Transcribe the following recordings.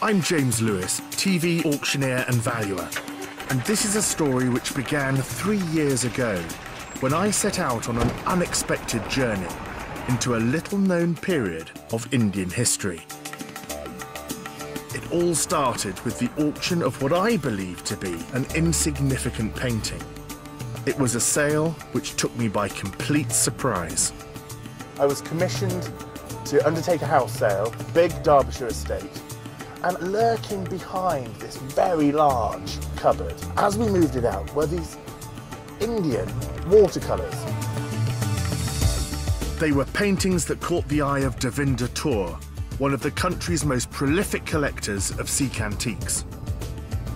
I'm James Lewis, TV auctioneer and valuer, and this is a story which began 3 years ago when I set out on an unexpected journey into a little-known period of Indian history. It all started with the auction of what I believe to be an insignificant painting. It was a sale which took me by complete surprise. I was commissioned to undertake a house sale, big Derbyshire estate, and lurking behind this very large cupboard, as we moved it out, were these Indian watercolours. They were paintings that caught the eye of Devinder Tour, one of the country's most prolific collectors of Sikh antiques.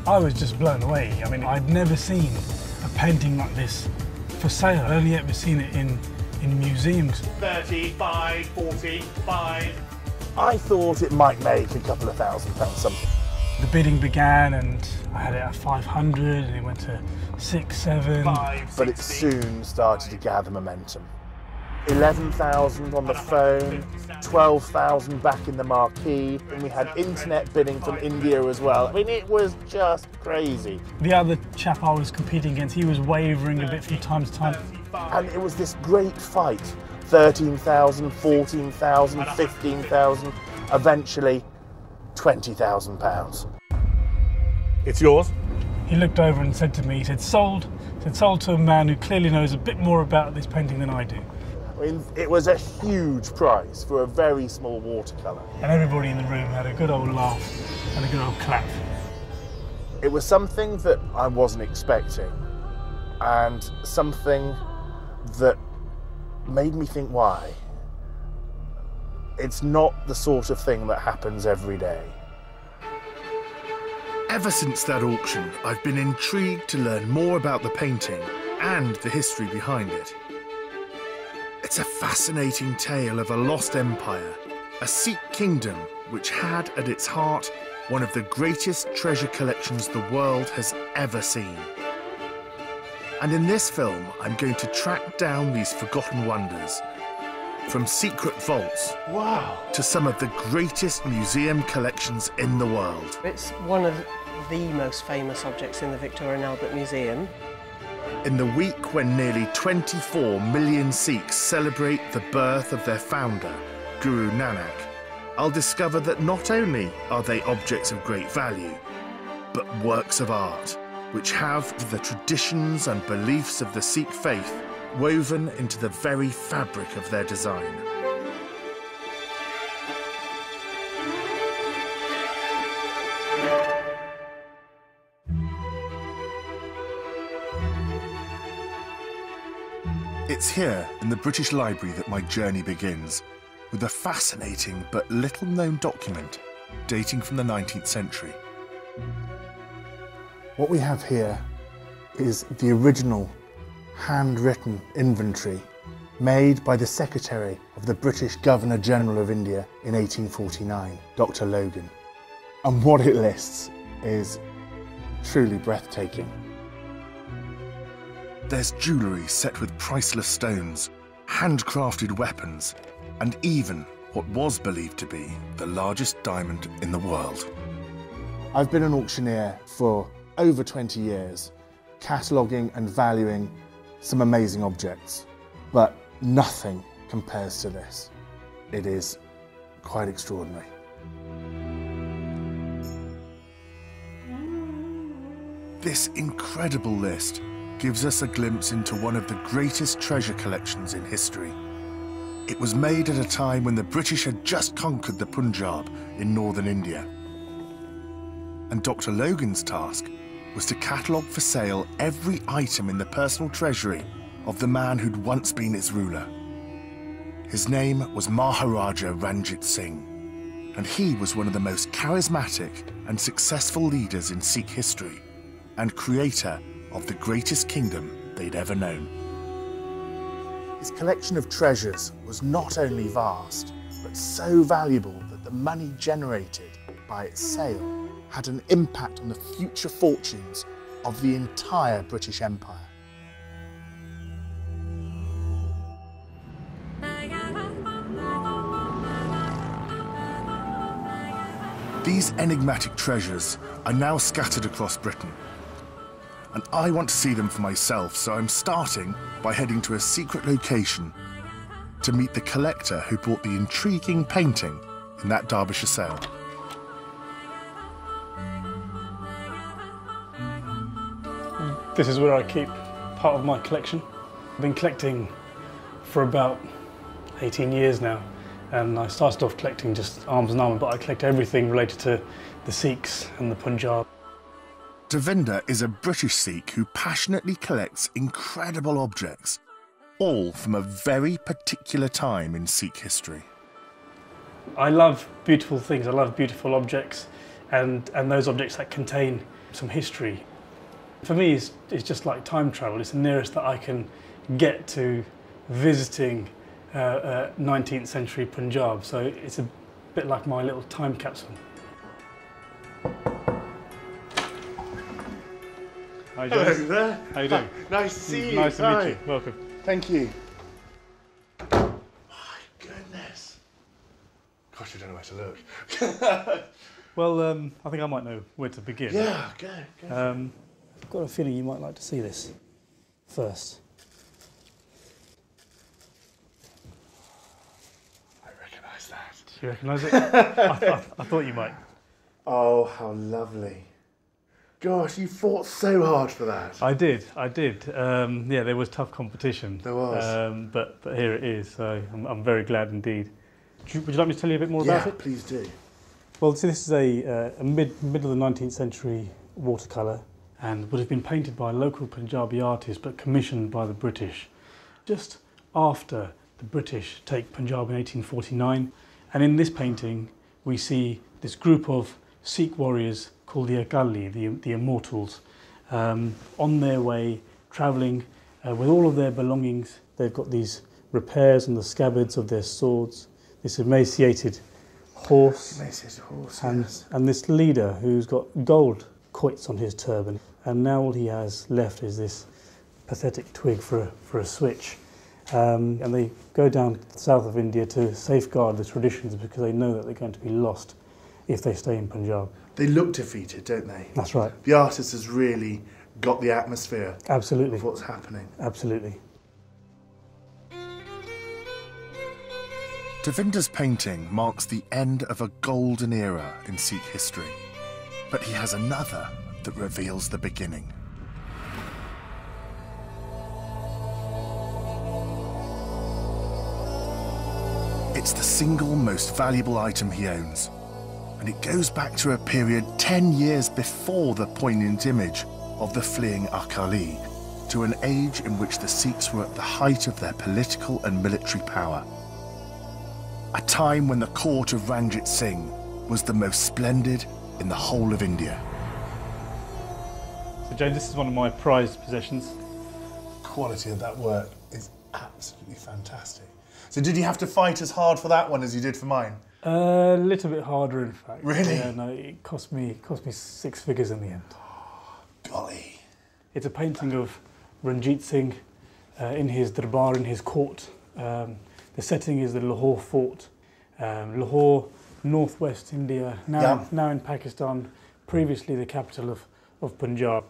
I was just blown away. I mean, I'd never seen a painting like this for sale. I'd only ever seen it in museums. 35, 45. I thought it might make a couple of £1,000 something. The bidding began and I had it at 500 and it went to 6, 7. But it soon started to gather momentum. 11,000 on the phone, 12,000 back in the marquee, and we had internet bidding from India as well. I mean, it was just crazy. The other chap I was competing against, he was wavering a bit from time to time. And it was this great fight. 13,000, 14,000, 15,000, eventually £20,000. It's yours. He looked over and said to me, he said, sold to a man who clearly knows a bit more about this painting than I do. I mean, it was a huge price for a very small watercolour. And everybody in the room had a good old laugh and a good old clap. It was something that I wasn't expecting, and something that made me think, why? It's not the sort of thing that happens every day. Ever since that auction, I've been intrigued to learn more about the painting and the history behind it. It's a fascinating tale of a lost empire, a Sikh kingdom which had at its heart one of the greatest treasure collections the world has ever seen. And in this film, I'm going to track down these forgotten wonders, from secret vaults to some of the greatest museum collections in the world. It's one of the most famous objects in the Victoria and Albert Museum. In the week when nearly 24 million Sikhs celebrate the birth of their founder, Guru Nanak, I'll discover that not only are they objects of great value, but works of art, which have the traditions and beliefs of the Sikh faith woven into the very fabric of their design. It's here in the British Library that my journey begins, with a fascinating but little-known document dating from the 19th century. What we have here is the original handwritten inventory made by the Secretary of the British Governor-General of India in 1849, Dr. Logan. And what it lists is truly breathtaking. There's jewellery set with priceless stones, handcrafted weapons, and even what was believed to be the largest diamond in the world. I've been an auctioneer for over 20 years, cataloguing and valuing some amazing objects, but nothing compares to this. It is quite extraordinary. This incredible list gives us a glimpse into one of the greatest treasure collections in history. It was made at a time when the British had just conquered the Punjab in northern India. And Dr. Logan's task was to catalogue for sale every item in the personal treasury of the man who'd once been its ruler. His name was Maharaja Ranjit Singh, and he was one of the most charismatic and successful leaders in Sikh history, and creator of the greatest kingdom they'd ever known. His collection of treasures was not only vast, but so valuable that the money generated by its sale had an impact on the future fortunes of the entire British Empire. These enigmatic treasures are now scattered across Britain. And I want to see them for myself, so I'm starting by heading to a secret location to meet the collector who bought the intriguing painting in that Derbyshire sale. This is where I keep part of my collection. I've been collecting for about 18 years now, and I started off collecting just arms and armour, but I collect everything related to the Sikhs and the Punjab. Devinder is a British Sikh who passionately collects incredible objects, all from a very particular time in Sikh history. I love beautiful things, I love beautiful objects, and those objects that contain some history. For me, it's just like time travel. It's the nearest that I can get to visiting 19th century Punjab, so it's a bit like my little time capsule. Hi, Hello James. there. How you doing? Nice to see you. Nice to Hi. meet you. Welcome. Thank you. My goodness. Gosh, I don't know where to look. Well, I think I might know where to begin. Yeah, go. I've got a feeling you might like to see this first. I recognise that. Do you recognise it? I thought you might. Oh, how lovely. Gosh, you fought so hard for that. I did. Yeah, there was tough competition. There was. But here it is, so I'm very glad indeed. Would you like me to tell you a bit more about it? Please do. Well, so this is a middle of the 19th century watercolour, and would have been painted by a local Punjabi artist but commissioned by the British just after the British take Punjab in 1849. And in this painting we see this group of Sikh warriors called the Akaal, the Immortals, on their way travelling with all of their belongings. They've got these repairs on the scabbards of their swords, this emaciated horse, and this leader who's got gold quoits on his turban, and now all he has left is this pathetic twig for a switch. And they go down to the south of India to safeguard the traditions because they know that they're going to be lost if they stay in Punjab. They look defeated, don't they? That's right. The artist has really got the atmosphere Absolutely. of what's happening. Absolutely. Devinder's painting marks the end of a golden era in Sikh history, but he has another that reveals the beginning. It's the single most valuable item he owns, and it goes back to a period 10 years before the poignant image of the fleeing Akaali, to an age in which the Sikhs were at the height of their political and military power. A time when the court of Ranjit Singh was the most splendid in the whole of India. So James, this is one of my prized possessions. The quality of that work is absolutely fantastic. So did you have to fight as hard for that one as you did for mine? A little bit harder, in fact. Really? Yeah, no, it cost me 6 figures in the end. Golly. It's a painting of Ranjit Singh in his darbar, in his court. The setting is the Lahore fort. Lahore, northwest India, now in Pakistan, previously the capital of Punjab.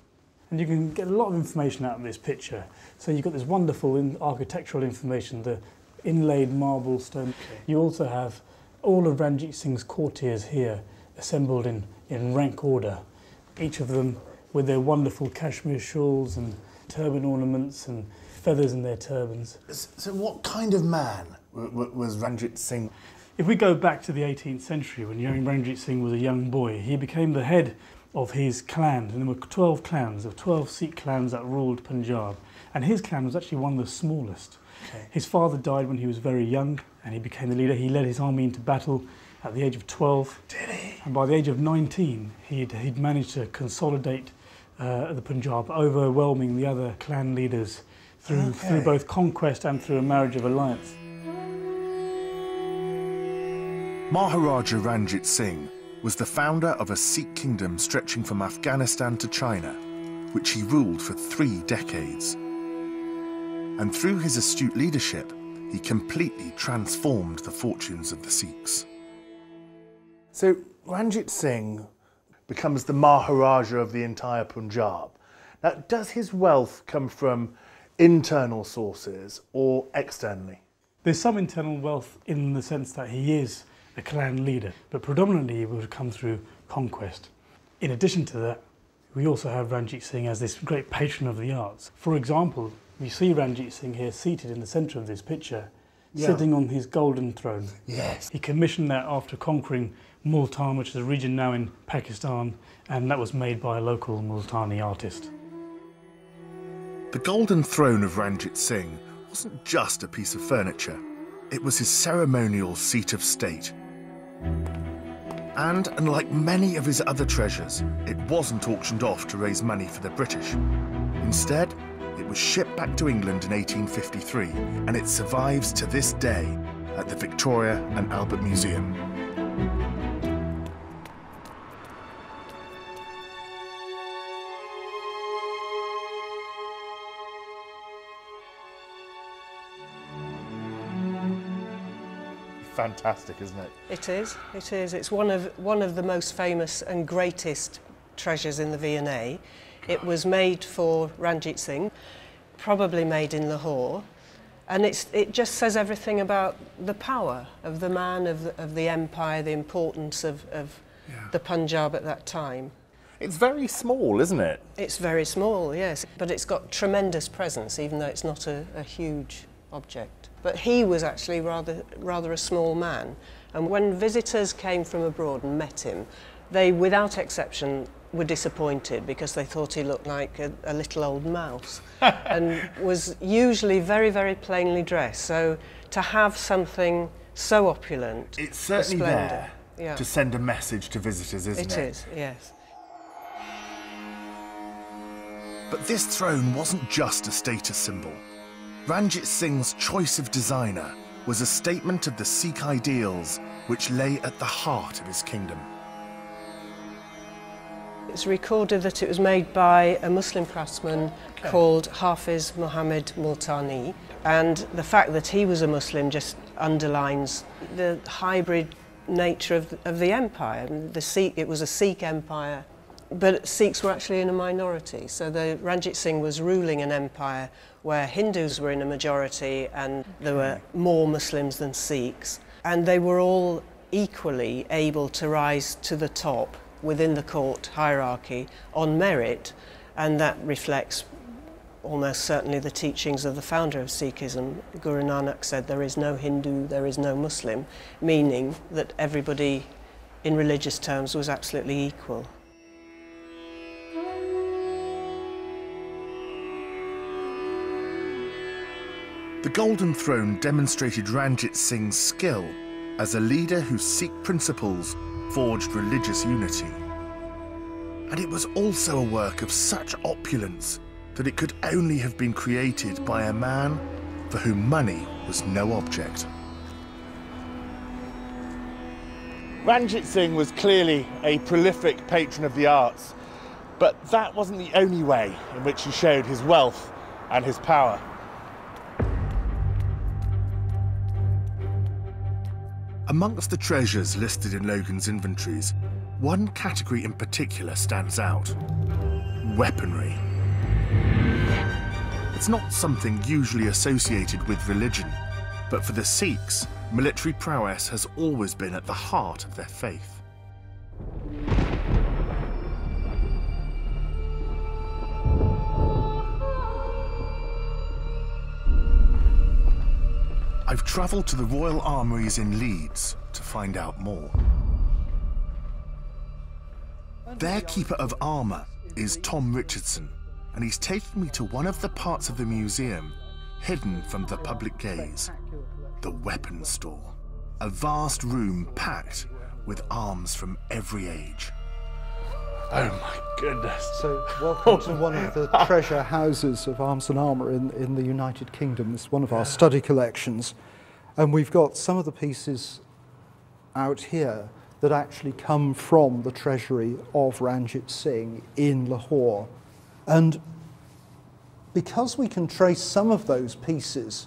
And you can get a lot of information out of this picture. So you've got this wonderful architectural information, the inlaid marble stone. Okay. You also have all of Ranjit Singh's courtiers here, assembled in rank order, each of them with their wonderful cashmere shawls and turban ornaments and feathers in their turbans. So what kind of man was Ranjit Singh? If we go back to the 18th century, when young Ranjit Singh was a young boy, he became the head of his clan, and there were 12 clans, of 12 Sikh clans that ruled Punjab, and his clan was actually one of the smallest. Okay. His father died when he was very young, and he became the leader. He led his army into battle at the age of 12. Did he? And by the age of 19, he'd managed to consolidate the Punjab, overwhelming the other clan leaders through both conquest and through a marriage of alliance. Maharaja Ranjit Singh was the founder of a Sikh kingdom stretching from Afghanistan to China, which he ruled for 3 decades. And through his astute leadership, he completely transformed the fortunes of the Sikhs. So Ranjit Singh becomes the Maharaja of the entire Punjab. Now, does his wealth come from internal sources or externally? There's some internal wealth in the sense that he is a clan leader, but predominantly it would come through conquest. In addition to that, we also have Ranjit Singh as this great patron of the arts. For example, we see Ranjit Singh here seated in the centre of this picture, sitting on his golden throne. Yes. He commissioned that after conquering Multan, which is a region now in Pakistan, and that was made by a local Multani artist. The golden throne of Ranjit Singh wasn't just a piece of furniture, it was his ceremonial seat of state. And unlike many of his other treasures, it wasn't auctioned off to raise money for the British. Instead, it was shipped back to England in 1853, and it survives to this day at the Victoria and Albert Museum. Fantastic, isn't it? It is, it is. It's one of the most famous and greatest treasures in the V&A. It was made for Ranjit Singh, probably made in Lahore, and it just says everything about the power of the man, of the empire, the importance of the Punjab at that time. It's very small, isn't it? It's very small, yes, but it's got tremendous presence, even though it's not a huge object. But he was actually rather a small man, and when visitors came from abroad and met him, they, without exception, were disappointed because they thought he looked like a little old mouse and was usually very, very plainly dressed. So to have something so opulent, it's certainly splendor, there to send a message to visitors, isn't it? It is, yes. But this throne wasn't just a status symbol. Ranjit Singh's choice of designer was a statement of the Sikh ideals which lay at the heart of his kingdom. It's recorded that it was made by a Muslim craftsman called Hafiz Muhammad Multani, and the fact that he was a Muslim just underlines the hybrid nature of the empire. It was a Sikh empire, but Sikhs were actually in a minority, so the Ranjit Singh was ruling an empire where Hindus were in a majority and there were more Muslims than Sikhs, and they were all equally able to rise to the top within the court hierarchy on merit, and that reflects almost certainly the teachings of the founder of Sikhism. Guru Nanak said there is no Hindu, there is no Muslim, meaning that everybody in religious terms was absolutely equal. The Golden Throne demonstrated Ranjit Singh's skill as a leader whose Sikh principles forged religious unity. And it was also a work of such opulence that it could only have been created by a man for whom money was no object. Ranjit Singh was clearly a prolific patron of the arts, but that wasn't the only way in which he showed his wealth and his power. Amongst the treasures listed in Logan's inventories, one category in particular stands out: weaponry. It's not something usually associated with religion, but for the Sikhs, military prowess has always been at the heart of their faith. I've travelled to the Royal Armouries in Leeds to find out more. Their keeper of armour is Tom Richardson, and he's taking me to one of the parts of the museum hidden from the public gaze, the weapons store. A vast room packed with arms from every age. Oh my goodness. So welcome to one of the treasure houses of arms and armour in the United Kingdom. It's one of our study collections. And we've got some of the pieces out here that actually come from the treasury of Ranjit Singh in Lahore. And because we can trace some of those pieces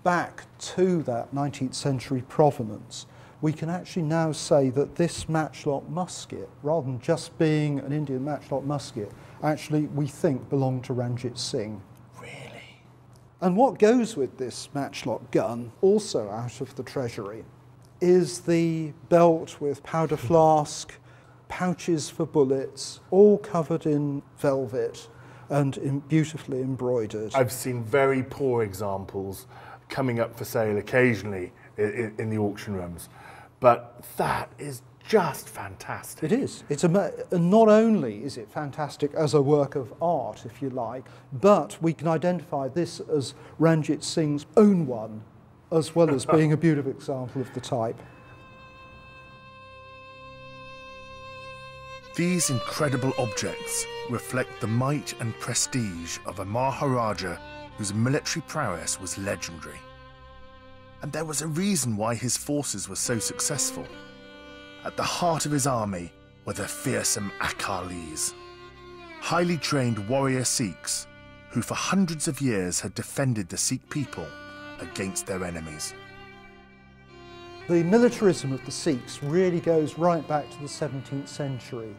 back to that 19th century provenance, we can actually now say that this matchlock musket, rather than just being an Indian matchlock musket, actually we think belonged to Ranjit Singh. Really? And what goes with this matchlock gun, also out of the treasury, is the belt with powder flask, pouches for bullets, all covered in velvet and beautifully embroidered. I've seen very poor examples coming up for sale occasionally in the auction rooms, but that is just fantastic. It is. And not only is it fantastic as a work of art, if you like, but we can identify this as Ranjit Singh's own one, as well as being a beautiful example of the type. These incredible objects reflect the might and prestige of a Maharaja whose military prowess was legendary. And there was a reason why his forces were so successful. At the heart of his army were the fearsome Akaalis, highly trained warrior Sikhs who for hundreds of years had defended the Sikh people against their enemies. The militarism of the Sikhs really goes right back to the 17th century,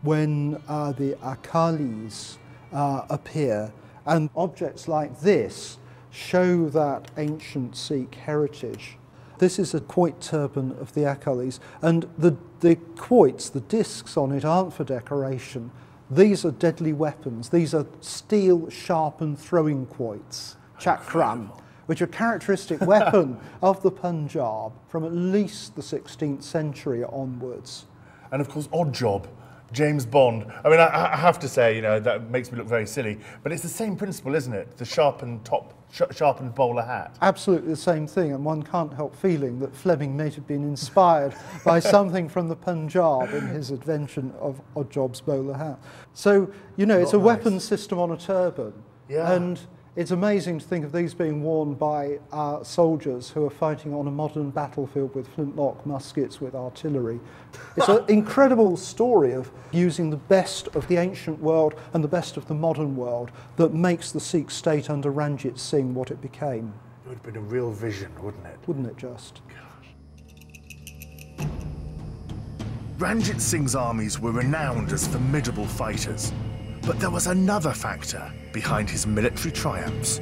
when the Akaalis appear, and objects like this show that ancient Sikh heritage. This is a quoit turban of the Akaalis, and the quoits, the discs on it, aren't for decoration. These are deadly weapons. These are steel sharpened throwing quoits, chakram, which are a characteristic weapon of the Punjab from at least the 16th century onwards. And of course, Odd Job, James Bond. I mean, I have to say, you know, that makes me look very silly, but it's the same principle, isn't it? The sharpened top, sharpened bowler hat. Absolutely the same thing, and one can't help feeling that Fleming may have been inspired by something from the Punjab in his invention of Odd Job's bowler hat. So, you know, it's a weapons system on a turban. Yeah. And it's amazing to think of these being worn by soldiers who are fighting on a modern battlefield with flintlock muskets with artillery. It's an incredible story of using the best of the ancient world and the best of the modern world that makes the Sikh state under Ranjit Singh what it became. It would have been a real vision, wouldn't it? Wouldn't it just? Ranjit Singh's armies were renowned as formidable fighters, but there was another factor behind his military triumphs.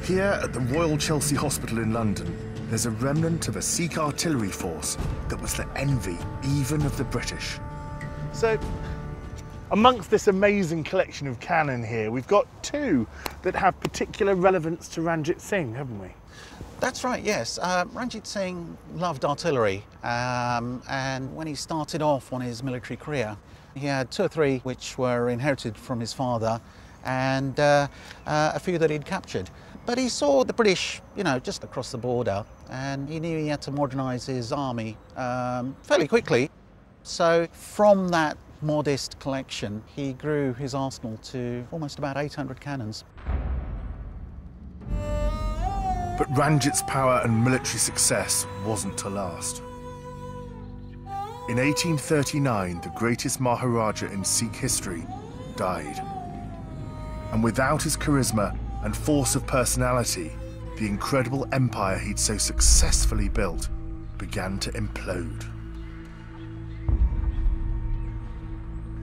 Here at the Royal Chelsea Hospital in London, there's a remnant of a Sikh artillery force that was the envy even of the British. So, amongst this amazing collection of cannon here, we've got two that have particular relevance to Ranjit Singh, haven't we? That's right, yes. Ranjit Singh loved artillery, and when he started off on his military career, he had two or three which were inherited from his father, and a few that he'd captured. But he saw the British, you know, just across the border, and he knew he had to modernise his army fairly quickly. So from that modest collection, he grew his arsenal to almost about 800 cannons. But Ranjit's power and military success wasn't to last. In 1839, the greatest Maharaja in Sikh history died. And without his charisma and force of personality, the incredible empire he'd so successfully built began to implode.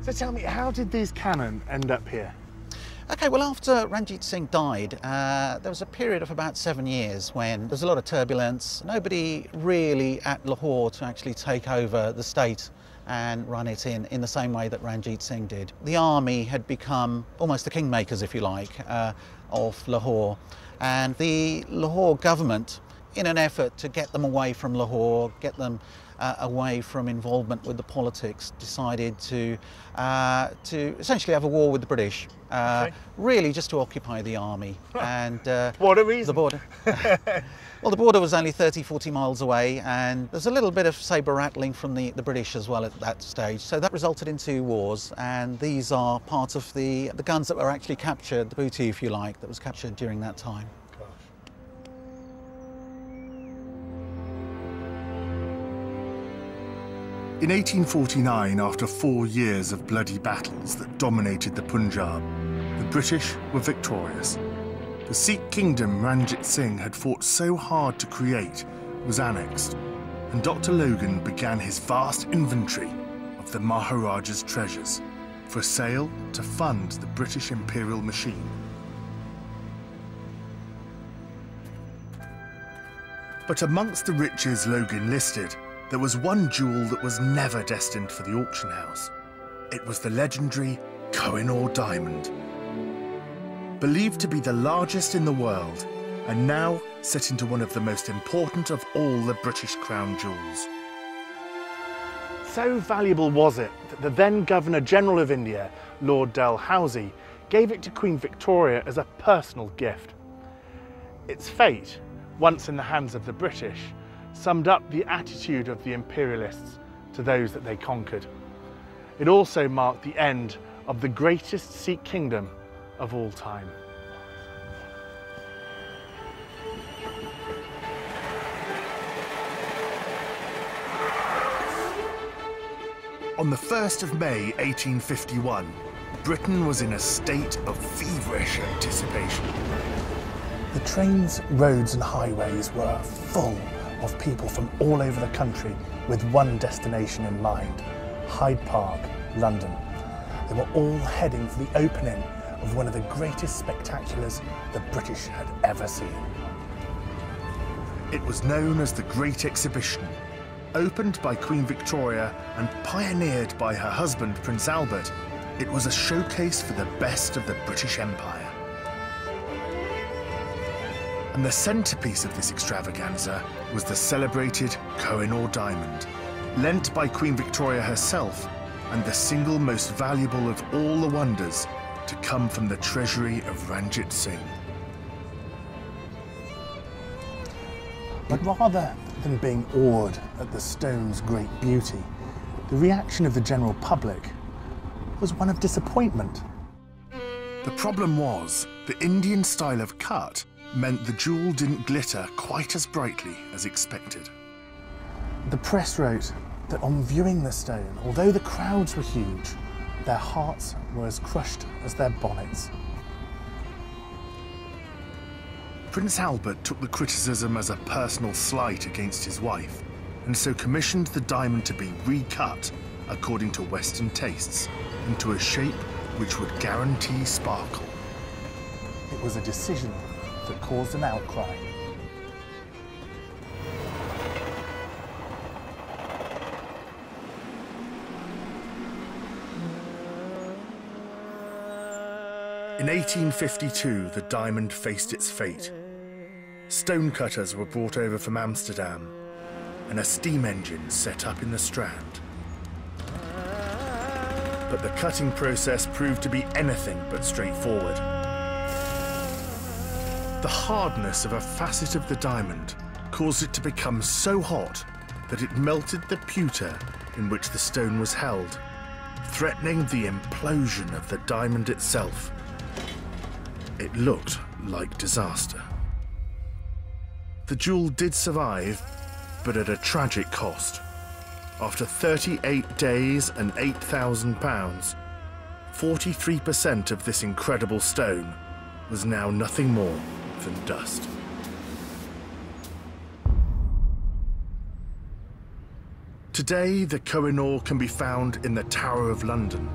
So tell me, how did these cannon end up here? Okay, well, after Ranjit Singh died, there was a period of about 7 years when there was a lot of turbulence. Nobody really at Lahore to actually take over the state and run it in the same way that Ranjit Singh did. The army had become almost the kingmakers, if you like, of Lahore. And the Lahore government, in an effort to get them away from Lahore, get them away from involvement with the politics, decided to essentially have a war with the British, really just to occupy the army. And What a reason! the border. Well, the border was only 30, 40 miles away, and there's a little bit of sabre rattling from the British as well at that stage. So that resulted in 2 wars, and these are part of the guns that were actually captured, the booty, if you like, that was captured during that time. In 1849, after 4 years of bloody battles that dominated the Punjab, the British were victorious. The Sikh kingdom Ranjit Singh had fought so hard to create was annexed, and Dr. Logan began his vast inventory of the Maharaja's treasures for sale to fund the British imperial machine. But amongst the riches Logan listed, there was one jewel that was never destined for the auction house. It was the legendary Koh-i-Noor diamond. Believed to be the largest in the world, and now set into one of the most important of all the British crown jewels. So valuable was it that the then Governor-General of India, Lord Dalhousie, gave it to Queen Victoria as a personal gift. Its fate, once in the hands of the British, summed up the attitude of the imperialists to those that they conquered. It also marked the end of the greatest Sikh kingdom of all time. On the 1st of May 1851, Britain was in a state of feverish anticipation. The trains, roads and highways were full of people from all over the country with one destination in mind: Hyde Park, London. They were all heading for the opening of one of the greatest spectaculars the British had ever seen. It was known as the Great Exhibition. Opened by Queen Victoria and pioneered by her husband Prince Albert, it was a showcase for the best of the British Empire. And the centrepiece of this extravaganza was the celebrated Koh-i-Noor diamond, lent by Queen Victoria herself, and the single most valuable of all the wonders to come from the treasury of Ranjit Singh. But rather than being awed at the stone's great beauty, the reaction of the general public was one of disappointment. The problem was, the Indian style of cut meant the jewel didn't glitter quite as brightly as expected. The press wrote that on viewing the stone, although the crowds were huge, their hearts were as crushed as their bonnets. Prince Albert took the criticism as a personal slight against his wife, and so commissioned the diamond to be recut according to Western tastes, into a shape which would guarantee sparkle. It was a decision that caused an outcry. In 1852, the diamond faced its fate. Stonecutters were brought over from Amsterdam, and a steam engine set up in the Strand. But the cutting process proved to be anything but straightforward. The hardness of a facet of the diamond caused it to become so hot that it melted the pewter in which the stone was held, threatening the implosion of the diamond itself. It looked like disaster. The jewel did survive, but at a tragic cost. After 38 days and £8,000, 43% of this incredible stone was now nothing more than dust. Today, the Koh-i-Noor can be found in the Tower of London.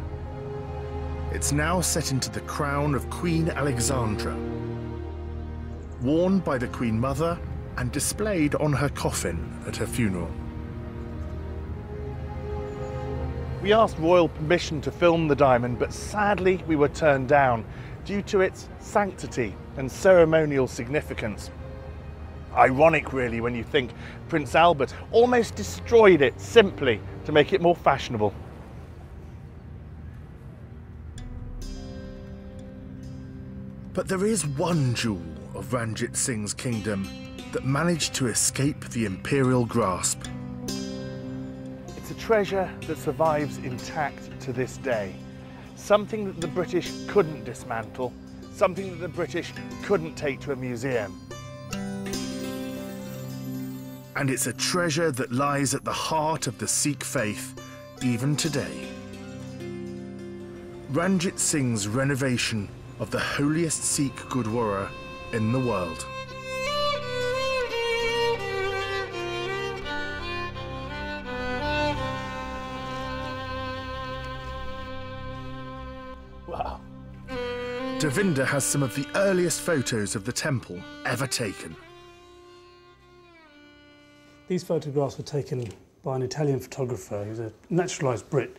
It's now set into the crown of Queen Alexandra, worn by the Queen Mother and displayed on her coffin at her funeral. We asked royal permission to film the diamond, but sadly we were turned down due to its sanctity and ceremonial significance. Ironic, really, when you think Prince Albert almost destroyed it simply to make it more fashionable. But there is one jewel of Ranjit Singh's kingdom that managed to escape the imperial grasp. It's a treasure that survives intact to this day. Something that the British couldn't dismantle, something that the British couldn't take to a museum. And it's a treasure that lies at the heart of the Sikh faith even today. Ranjit Singh's renovation of the holiest Sikh Gurdwara in the world. Wow. Devinder has some of the earliest photos of the temple ever taken. These photographs were taken by an Italian photographer. He was a naturalised Brit,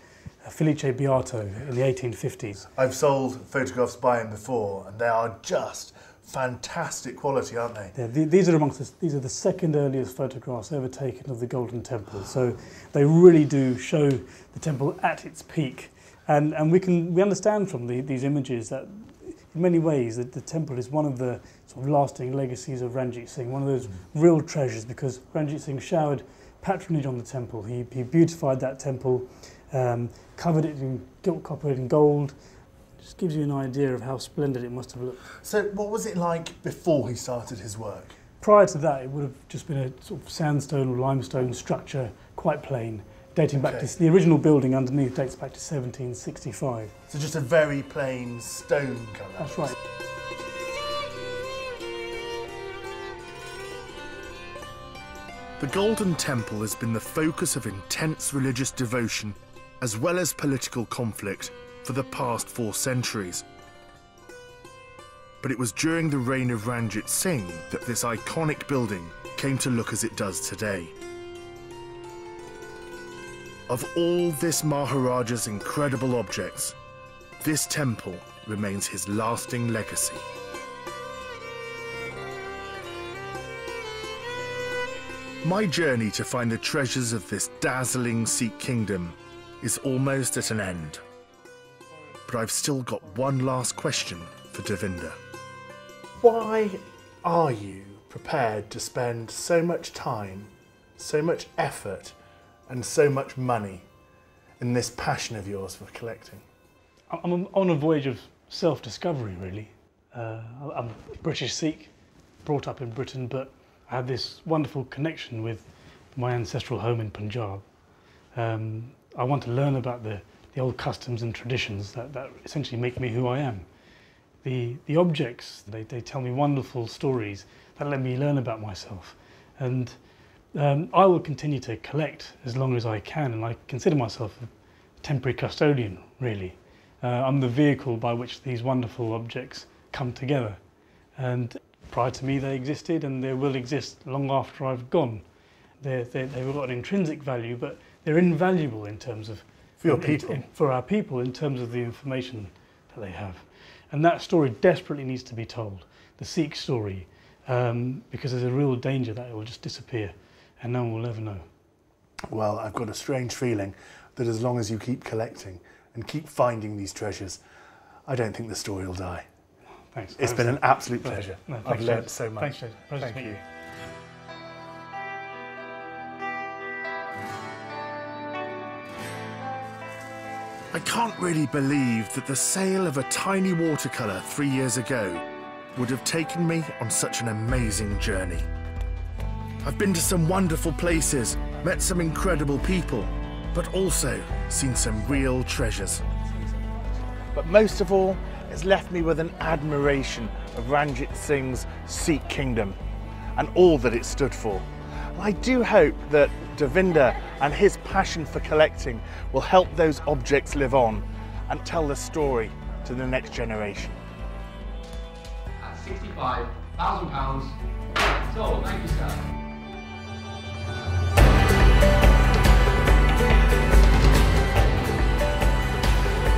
Felice Beato, in the 1850s. I've sold photographs by him before, and they are just fantastic quality, aren't they? Yeah, these are the second earliest photographs ever taken of the Golden Temple. So they really do show the temple at its peak, and we understand from these images that in many ways that the temple is one of the sort of lasting legacies of Ranjit Singh, one of those real treasures, because Ranjit Singh showered patronage on the temple. He beautified that temple, covered it in gilt copper and gold. Just gives you an idea of how splendid it must have looked. So what was it like before he started his work? Prior to that, it would have just been a sort of sandstone or limestone structure, quite plain, dating back to the original building underneath dates back to 1765. So just a very plain stone colour. That's right. The Golden Temple has been the focus of intense religious devotion as well as political conflict for the past 4 centuries. But it was during the reign of Ranjit Singh that this iconic building came to look as it does today. Of all this Maharaja's incredible objects, this temple remains his lasting legacy. My journey to find the treasures of this dazzling Sikh kingdom is almost at an end. But I've still got one last question for Devinder. Why are you prepared to spend so much time, so much effort, and so much money in this passion of yours for collecting? I'm on a voyage of self-discovery, really. I'm a British Sikh, brought up in Britain, but I have this wonderful connection with my ancestral home in Punjab. I want to learn about the old customs and traditions that essentially make me who I am. The objects, they tell me wonderful stories that let me learn about myself. And I will continue to collect as long as I can, and I consider myself a temporary custodian, really. I'm the vehicle by which these wonderful objects come together. And prior to me they existed, and they will exist long after I've gone. They've got an intrinsic value, but they're invaluable in terms of For your people. For our people, in terms of the information that they have. And that story desperately needs to be told, the Sikh story, because there's a real danger that it will just disappear and no one will ever know. Well, I've got a strange feeling that as long as you keep collecting and keep finding these treasures, I don't think the story will die. Thanks. It's been an absolute pleasure. No, I've learned so much. Thanks, Jason. Pleasure Thank to meet you. I can't really believe that the sale of a tiny watercolour 3 years ago would have taken me on such an amazing journey. I've been to some wonderful places, met some incredible people, but also seen some real treasures. But most of all, it's left me with an admiration of Ranjit Singh's Sikh kingdom and all that it stood for. And I do hope that Devinder and his passion for collecting will help those objects live on and tell the story to the next generation. At £65,000. So, thank you, sir.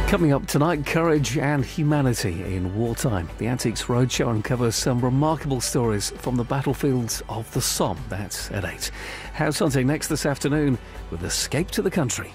Coming up tonight, courage and humanity in wartime. The Antiques Roadshow uncovers some remarkable stories from the battlefields of the Somme. That's at 8. House hunting next this afternoon with Escape to the Country.